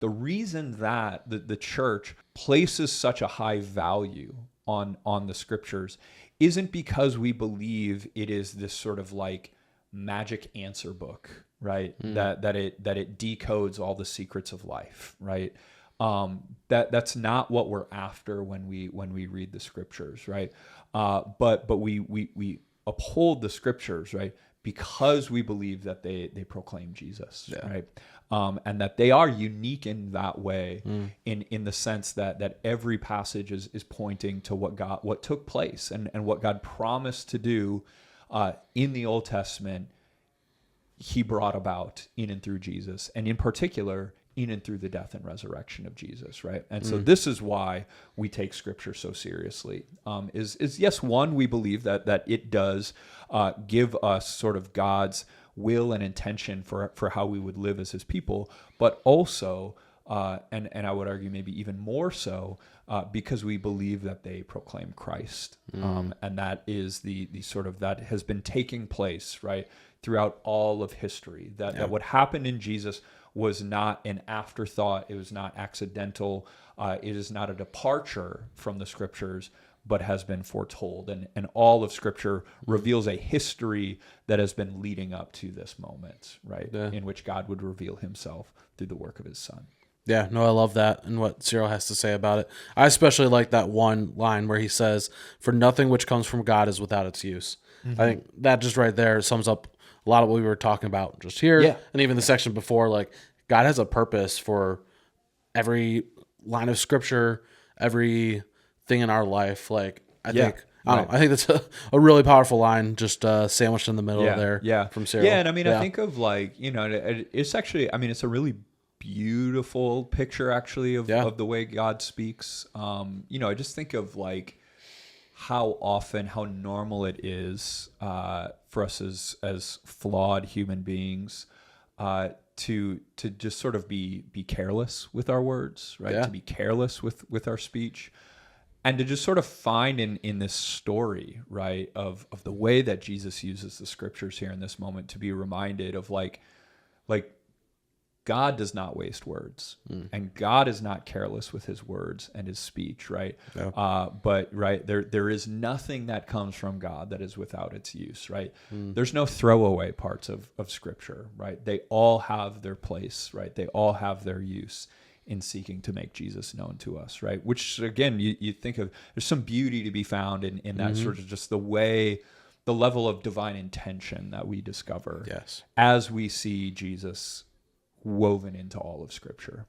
the reason that the church places such a high value on the scriptures isn't because we believe it is this sort of like magic answer book, right? That it decodes all the secrets of life, right? That's not what we're after when we read the scriptures, right? But we uphold the scriptures, right? Because we believe that they proclaim Jesus, right? And that they are unique in that way, in the sense that every passage is pointing to what took place and what God promised to do in the Old Testament. He brought about in and through Jesus, and in particular in and through the death and resurrection of Jesus, right? And so this is why we take Scripture so seriously. Is yes, one, we believe that it does give us sort of God's will and intention for how we would live as His people, but also, and I would argue maybe even more so, because we believe that they proclaim Christ, and that is the sort of that has been taking place, right, throughout all of history. That what happened in Jesus was not an afterthought. It was not accidental. It is not a departure from the scriptures, but has been foretold. And all of Scripture reveals a history that has been leading up to this moment, right, in which God would reveal Himself through the work of His Son. Yeah, no, I love that and what Cyril has to say about it. I especially like that one line where he says, "For nothing which comes from God is without its use." I think that just right there sums up a lot of what we were talking about just here, and even the section before. Like, God has a purpose for every line of Scripture, every thing in our life. Like, I think that's a really powerful line, just sandwiched in the middle there from Cyril. Yeah, and I mean, I think of like, it's actually, I mean, it's a really beautiful picture actually of the way God speaks. I just think of like how often, how normal it is for us as flawed human beings to just sort of be careless with our words, right? To be careless with our speech, and to just sort of find in this story, right, of the way that Jesus uses the scriptures here in this moment, to be reminded of like God does not waste words, and God is not careless with His words and His speech, right? But right there is nothing that comes from God that is without its use, right? There's no throwaway parts of Scripture, right? They all have their place, right? They all have their use in seeking to make Jesus known to us, right? Which again, you think of, there's some beauty to be found in that sort of just the level of divine intention that we discover as we see Jesus woven into all of Scripture.